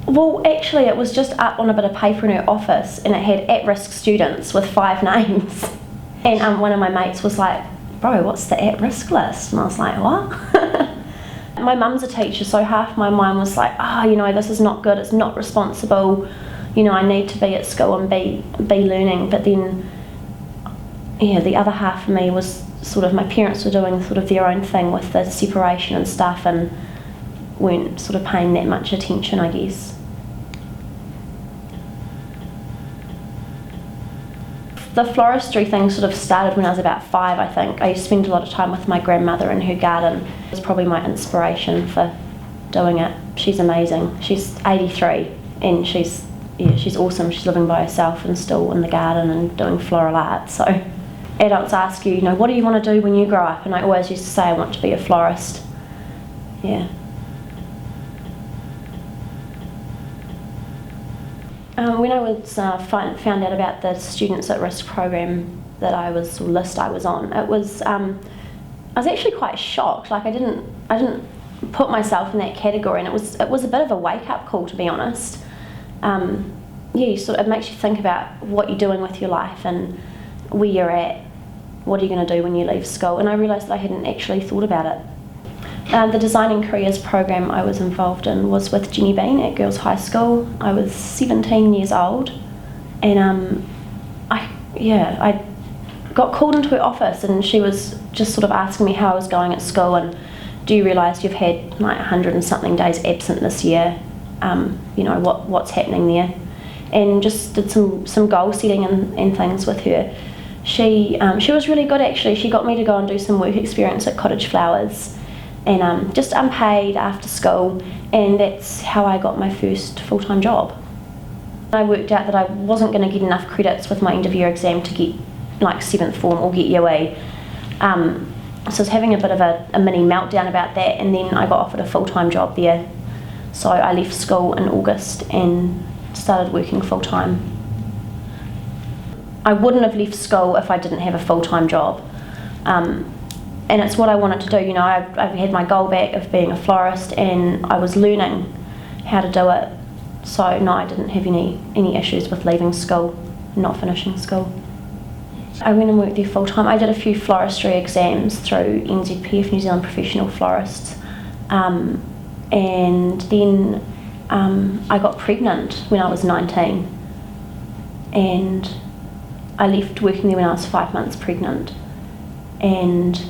Well, actually, it was just up on a bit of paper in her office, and it had at-risk students with 5 names. And one of my mates was like, "Bro, what's the at-risk list?" And I was like, "What?" My mum's a teacher, so half my mind was like, this is not good, it's not responsible, I need to be at school and be learning. But then, the other half of me was sort of, my parents were doing sort of their own thing with the separation and stuff, and weren't sort of paying that much attention, I guess. The floristry thing sort of started when I was about 5, I think. I used to spend a lot of time with my grandmother in her garden. It was probably my inspiration for doing it. She's amazing. She's 83 and she's awesome. She's living by herself and still in the garden and doing floral art. So adults ask you, what do you want to do when you grow up? And I always used to say I want to be a florist. Yeah. When I was found out about the Students at Risk program list I was on, I was actually quite shocked. Like I didn't put myself in that category, and it was a bit of a wake up call, to be honest. It makes you think about what you're doing with your life and where you're at. What are you going to do when you leave school? And I realised that I hadn't actually thought about it. The Designing Careers program I was involved in was with Jenny Bean at Girls High School. I was 17 years old, and I got called into her office, and she was just sort of asking me how I was going at school, and do you realise you've had like 100 and something days absent this year? What's happening there? And just did some goal setting and things with her. She was really good, actually. She got me to go and do some work experience at Cottage Flowers, and just unpaid after school, and that's how I got my first full-time job. I worked out that I wasn't going to get enough credits with my end of year exam to get like 7th form or get UE. So I was having a bit of a mini meltdown about that, and then I got offered a full-time job there. So I left school in August and started working full-time. I wouldn't have left school if I didn't have a full-time job. And it's what I wanted to do. I've had my goal back of being a florist, and I was learning how to do it. So no, I didn't have any issues with leaving school, not finishing school. I went and worked there full time. I did a few floristry exams through NZPF, New Zealand Professional Florists, and then I got pregnant when I was 19, and I left working there when I was 5 months pregnant, and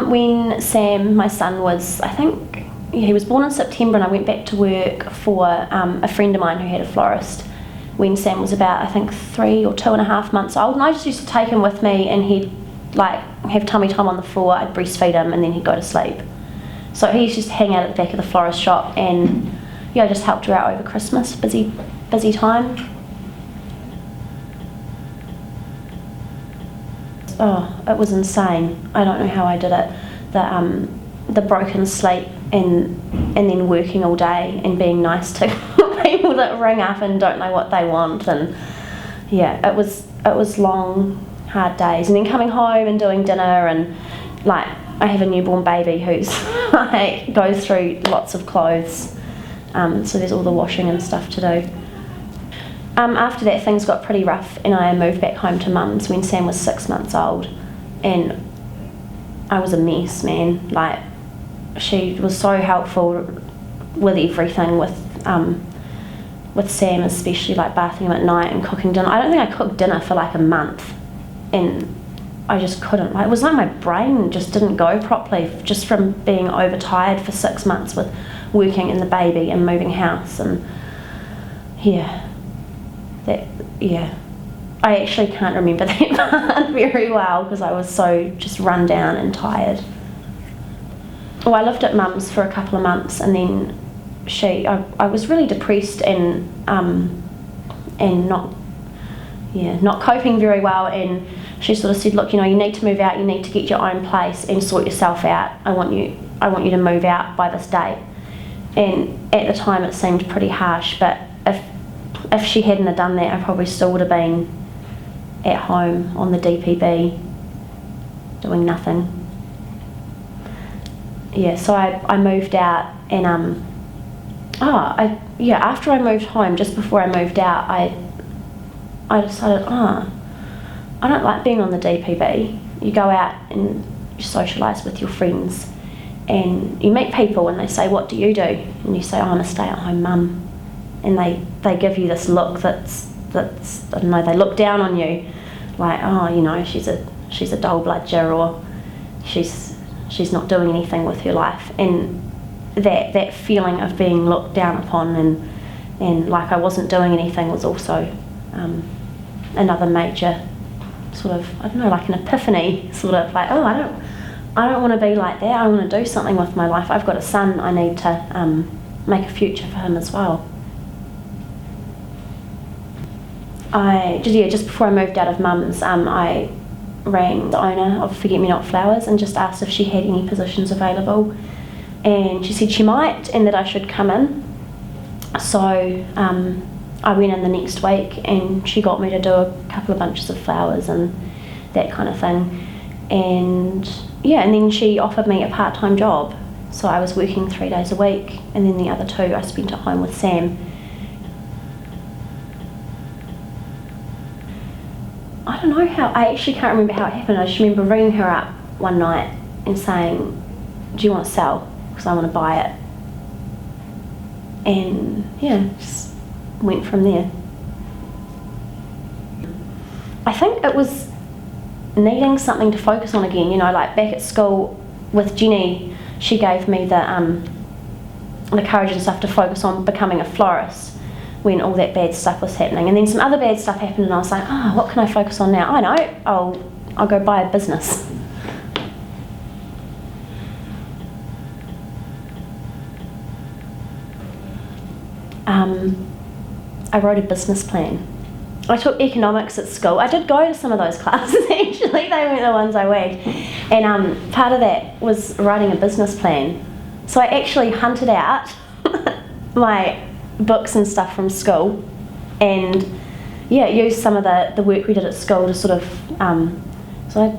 when Sam, my son, was, I think, he was born in September, and I went back to work for a friend of mine who had a florist when Sam was about, I think, 3 or 2.5 months old, and I just used to take him with me, and he'd like have tummy time on the floor. I'd breastfeed him, and then he'd go to sleep. So he used to just hang out at the back of the florist shop, and I just helped her out over Christmas. Busy time. Oh, it was insane. I don't know how I did it. The broken sleep and then working all day and being nice to people that ring up and don't know what they want, and it was long, hard days. And then coming home and doing dinner, and like I have a newborn baby who's like goes through lots of clothes, so there's all the washing and stuff to do. After that, things got pretty rough, and I moved back home to mum's when Sam was 6 months old, and I was a mess, man. Like, she was so helpful with everything, with Sam, especially like bathing him at night and cooking dinner. I don't think I cooked dinner for like a month, and I just couldn't. Like, it was like my brain just didn't go properly, just from being overtired for 6 months with working and the baby and moving house, and I actually can't remember that part very well because I was so just run down and tired. Well, I lived at mum's for a couple of months, and then I was really depressed and not coping very well, and she sort of said, look, you need to move out, you need to get your own place and sort yourself out. I want you to move out by this date. And at the time it seemed pretty harsh, but if she hadn't have done that, I probably still would have been at home on the DPB doing nothing. yeah, so I moved out, and after I moved home, just before I moved out, I decided, I don't like being on the DPB. You go out and you socialise with your friends, and you meet people, and they say, what do you do? And you say, oh, I'm a stay-at-home mum. And they give you this look that's I don't know, they look down on you, like, oh, you know, she's a dull bludger, or she's not doing anything with her life. And that feeling of being looked down upon and like I wasn't doing anything was also another major sort of, I don't know, like an epiphany, sort of like, oh, I don't want to be like that. I want to do something with my life. I've got a son, I need to make a future for him as well. Just before I moved out of mum's, I rang the owner of Forget Me Not Flowers and just asked if she had any positions available, and she said she might and that I should come in. So I went in the next week, and she got me to do a couple of bunches of flowers and that kind of thing, and then she offered me a part-time job, so I was working 3 days a week, and then the other 2 I spent at home with Sam. I don't know how, I actually can't remember how it happened. I just remember ringing her up one night and saying, do you want to sell? Because I want to buy it. And just went from there. I think it was needing something to focus on again, you know, like back at school with Jenny, she gave me the courage and stuff to focus on becoming a florist when all that bad stuff was happening. And then some other bad stuff happened, and I was like, what can I focus on now? I know, I'll go buy a business. I wrote a business plan. I took economics at school. I did go to some of those classes actually, they weren't the ones I went. And part of that was writing a business plan. So I actually hunted out my books and stuff from school, and used some of the work we did at school to sort of like,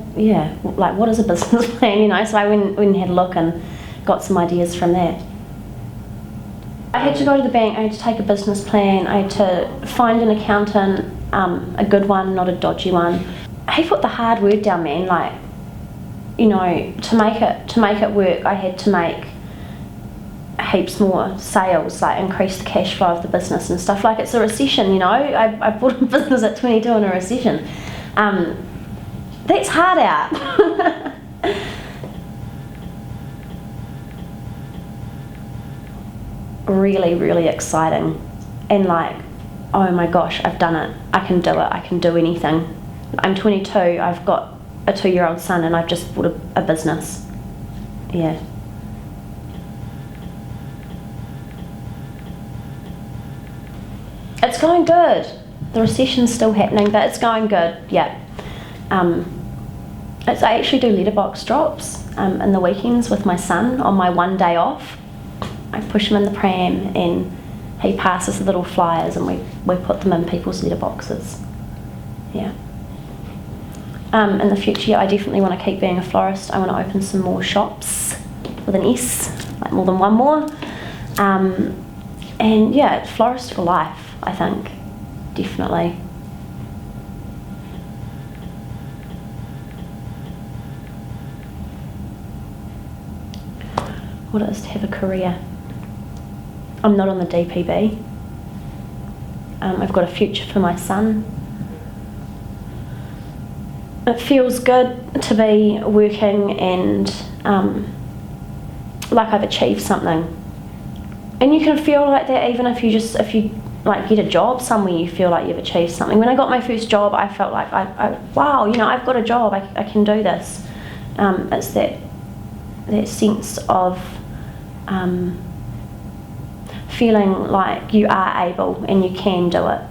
what is a business plan, you know? So I went and had a look and got some ideas from that. I had to go to the bank, I had to take a business plan, I had to find an accountant, a good one, not a dodgy one. He put the hard word down, man, like, you know, to make it work, I had to make heaps more sales, like increase the cash flow of the business and stuff. Like, it's a recession, you know, I bought a business at 22 in a recession. That's hard out. Really, really exciting, and like, oh my gosh, I've done it, I can do it, I can do anything. I'm 22, I've got a 2-year-old son, and I've just bought a business. Yeah. It's going good. The recession's still happening, but it's going good, yeah. I actually do letterbox drops in the weekends with my son on my one day off. I push him in the pram and he passes the little flyers, and we put them in people's letterboxes. Yeah. In the future, I definitely want to keep being a florist. I want to open some more shops with an S, like more than one more. And yeah, florist for life, I think, definitely. What it is to have a career. I'm not on the DPB. I've got a future for my son. It feels good to be working and like I've achieved something. And you can feel like that even if you like get a job somewhere, you feel like you've achieved something. When I got my first job, I felt like wow, you know, I've got a job, I can do this. It's that sense of feeling like you are able and you can do it.